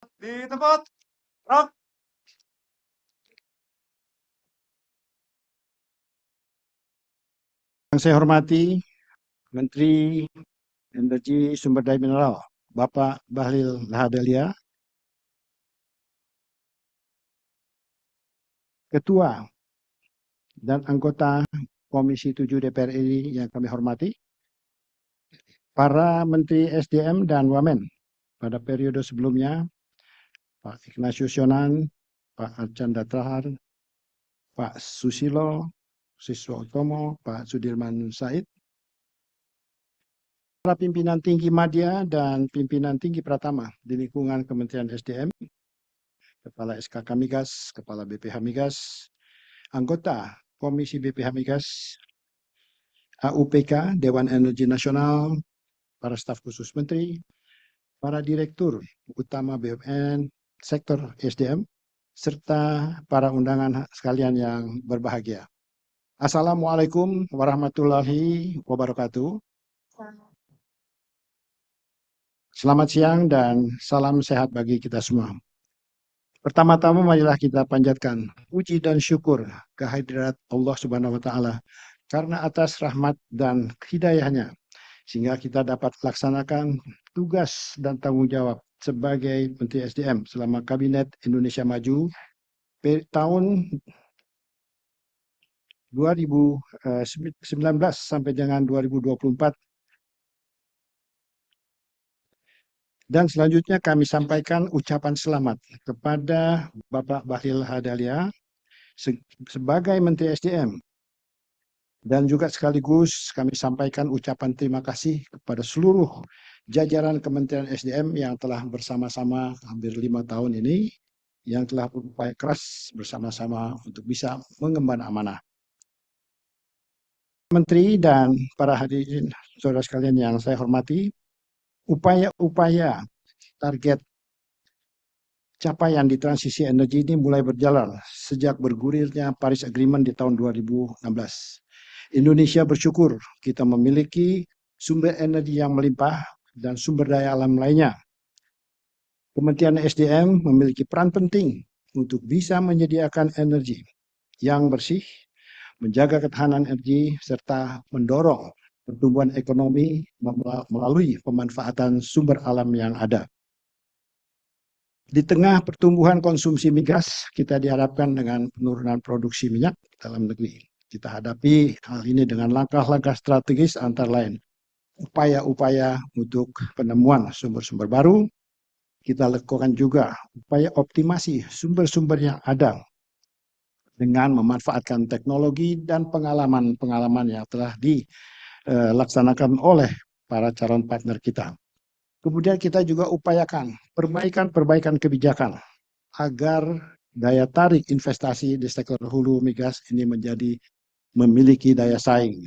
Di tempat, Rock. Yang saya hormati Menteri Energi Sumber Daya Mineral, Bapak Bahlil Lahadalia, Ketua dan anggota Komisi 7 DPR RI yang kami hormati, para Menteri SDM dan Wamen pada periode sebelumnya, Pak Ignatius Yonan, Pak Archandra Thahar, Pak Susilo Siswa Utomo, Pak Sudirman Said, para pimpinan tinggi Madya dan pimpinan tinggi Pratama di lingkungan Kementerian SDM, Kepala SKK Migas, Kepala BPH Migas, anggota Komisi BPH Migas, AUPK, Dewan Energi Nasional, para staf khusus menteri, para direktur utama BUMN, sektor SDM, serta para undangan sekalian yang berbahagia. Assalamualaikum warahmatullahi wabarakatuh. Selamat siang dan salam sehat bagi kita semua. Pertama-tama marilah kita panjatkan puji dan syukur kehadirat Allah Subhanahu wa taala karena atas rahmat dan hidayahnya sehingga kita dapat laksanakan tugas dan tanggung jawab sebagai Menteri SDM selama Kabinet Indonesia Maju tahun 2019 sampai dengan 2024. Dan selanjutnya kami sampaikan ucapan selamat kepada Bapak Bahlil Lahadalia sebagai Menteri SDM. Dan juga sekaligus kami sampaikan ucapan terima kasih kepada seluruh jajaran Kementerian SDM yang telah bersama-sama hampir 5 tahun ini, yang telah berupaya keras bersama-sama untuk bisa mengemban amanah. Menteri dan para hadirin saudara sekalian yang saya hormati, upaya-upaya target capaian di transisi energi ini mulai berjalan sejak bergulirnya Paris Agreement di tahun 2016. Indonesia bersyukur kita memiliki sumber energi yang melimpah dan sumber daya alam lainnya. Kementerian SDM memiliki peran penting untuk bisa menyediakan energi yang bersih, menjaga ketahanan energi, serta mendorong pertumbuhan ekonomi melalui pemanfaatan sumber alam yang ada. Di tengah pertumbuhan konsumsi migas, kita diharapkan dengan penurunan produksi minyak dalam negeri. Kita hadapi hal ini dengan langkah-langkah strategis antara lain upaya-upaya untuk penemuan sumber-sumber baru. Kita lakukan juga upaya optimasi sumber-sumber yang ada dengan memanfaatkan teknologi dan pengalaman-pengalaman yang telah dilaksanakan oleh para calon partner kita. Kemudian kita juga upayakan perbaikan kebijakan agar daya tarik investasi di sektor hulu migas ini memiliki daya saing.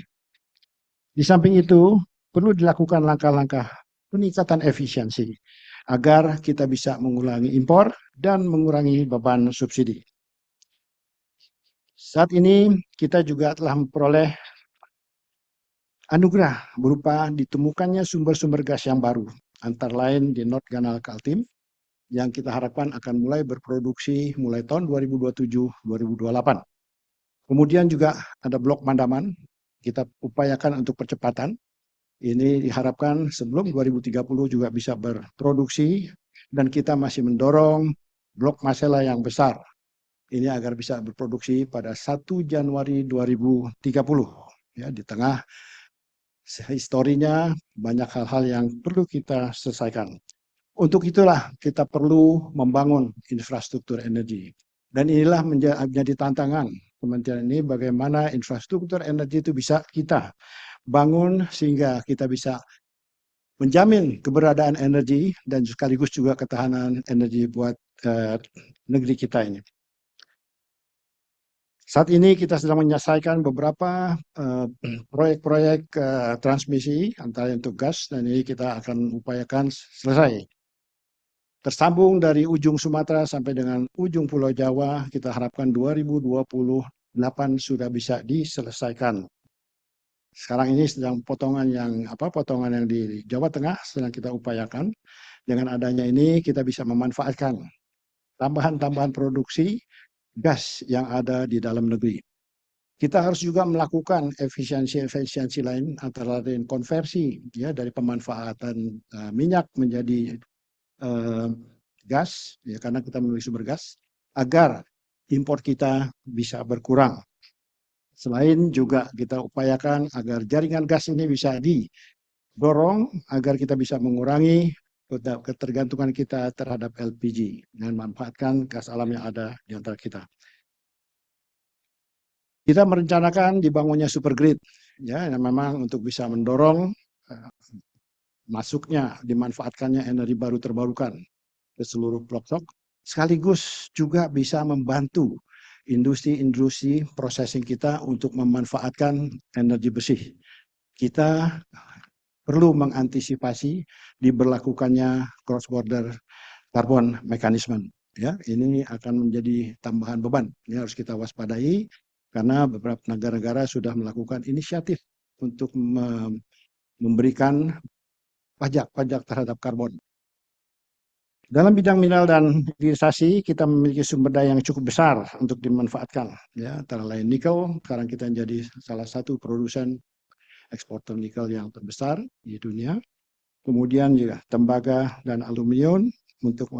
Di samping itu, perlu dilakukan langkah-langkah peningkatan efisiensi agar kita bisa mengurangi impor dan mengurangi beban subsidi. Saat ini kita juga telah memperoleh anugerah berupa ditemukannya sumber-sumber gas yang baru, antara lain di North Canal Kaltim, yang kita harapkan akan mulai berproduksi mulai tahun 2027-2028. Kemudian juga ada Blok Mandaman, kita upayakan untuk percepatan. Ini diharapkan sebelum 2030 juga bisa berproduksi, dan kita masih mendorong Blok Masela yang besar ini agar bisa berproduksi pada 1 Januari 2030. Ya, di tengah historinya banyak hal-hal yang perlu kita selesaikan. Untuk itulah kita perlu membangun infrastruktur energi. Dan inilah menjadi tantangan Kementerian ini, bagaimana infrastruktur energi itu bisa kita bangun sehingga kita bisa menjamin keberadaan energi dan sekaligus juga ketahanan energi buat negeri kita ini. Saat ini kita sedang menyelesaikan beberapa proyek-proyek transmisi antara untuk gas, dan ini kita akan upayakan selesai. Tersambung dari ujung Sumatera sampai dengan ujung Pulau Jawa, kita harapkan 2028 sudah bisa diselesaikan. Sekarang ini sedang potongan yang di Jawa Tengah sedang kita upayakan, Dengan adanya ini kita bisa memanfaatkan tambahan-tambahan produksi gas yang ada di dalam negeri. Kita harus juga melakukan efisiensi lain antara lain konversi ya dari pemanfaatan minyak menjadi gas ya karena kita memiliki sumber gas agar impor kita bisa berkurang. Selain juga kita upayakan agar jaringan gas ini bisa didorong agar kita bisa mengurangi ketergantungan kita terhadap LPG dan memanfaatkan gas alam yang ada di antara kita. Kita merencanakan dibangunnya super grid ya yang memang untuk bisa mendorong masuknya dimanfaatkannya energi baru terbarukan ke seluruh pelosok sekaligus juga bisa membantu industri-industri processing kita untuk memanfaatkan energi bersih. Kita perlu mengantisipasi diberlakukannya cross border carbon mechanism ya ini akan menjadi tambahan beban ini harus kita waspadai karena beberapa negara-negara sudah melakukan inisiatif untuk memberikan pajak terhadap karbon. Dalam bidang mineral dan hilirisasi kita memiliki sumber daya yang cukup besar untuk dimanfaatkan ya antara lain nikel sekarang kita menjadi salah satu produsen eksporter nikel yang terbesar di dunia. Kemudian juga tembaga dan aluminium untuk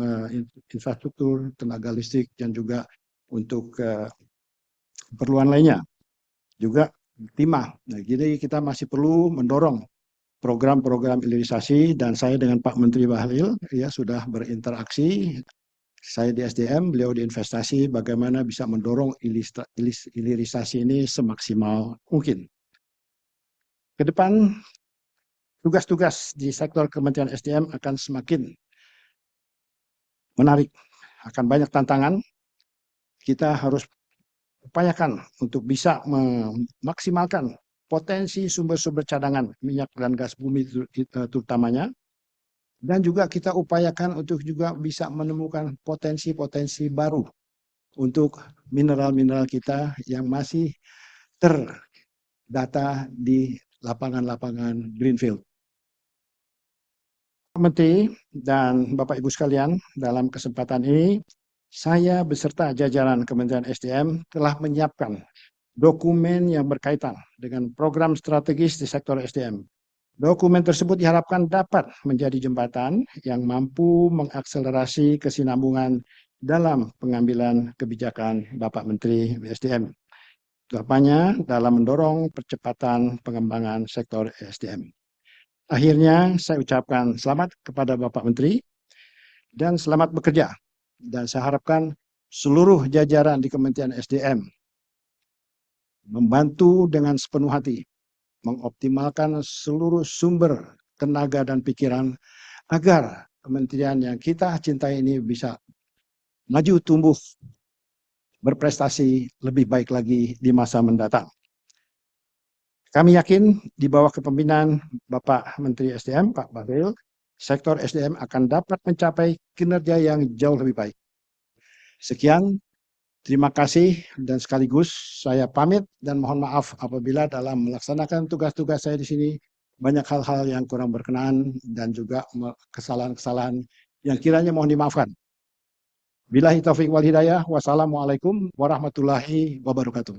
infrastruktur, tenaga listrik, dan juga untuk keperluan lainnya. Juga timah. Nah, jadi kita masih perlu mendorong program-program hilirisasi dan saya dengan Pak Menteri Bahlil ya sudah berinteraksi. Saya di SDM, beliau di investasi, bagaimana bisa mendorong hilirisasi ini semaksimal mungkin. Ke depan, tugas-tugas di sektor Kementerian SDM akan semakin menarik, akan banyak tantangan. Kita harus upayakan untuk bisa memaksimalkan potensi sumber-sumber cadangan minyak dan gas bumi terutamanya. Dan juga kita upayakan untuk juga bisa menemukan potensi-potensi baru untuk mineral-mineral kita yang masih terdata di lapangan-lapangan greenfield. Pak Menteri dan Bapak Ibu sekalian, dalam kesempatan ini saya beserta jajaran Kementerian SDM telah menyiapkan dokumen yang berkaitan dengan program strategis di sektor SDM. Dokumen tersebut diharapkan dapat menjadi jembatan yang mampu mengakselerasi kesinambungan dalam pengambilan kebijakan Bapak Menteri SDM. Utamanya dalam mendorong percepatan pengembangan sektor SDM. Akhirnya saya ucapkan selamat kepada Bapak Menteri dan selamat bekerja. Dan saya harapkan seluruh jajaran di Kementerian SDM membantu dengan sepenuh hati mengoptimalkan seluruh sumber tenaga dan pikiran agar kementerian yang kita cintai ini bisa maju tumbuh berprestasi lebih baik lagi di masa mendatang. Kami yakin di bawah kepemimpinan Bapak Menteri SDM, Pak Bahlil, sektor SDM akan dapat mencapai kinerja yang jauh lebih baik. Sekian, terima kasih dan sekaligus saya pamit dan mohon maaf apabila dalam melaksanakan tugas-tugas saya di sini banyak hal-hal yang kurang berkenan dan juga kesalahan-kesalahan yang kiranya mohon dimaafkan. Billahi taufiq wal hidayah. Wassalamualaikum warahmatullahi wabarakatuh.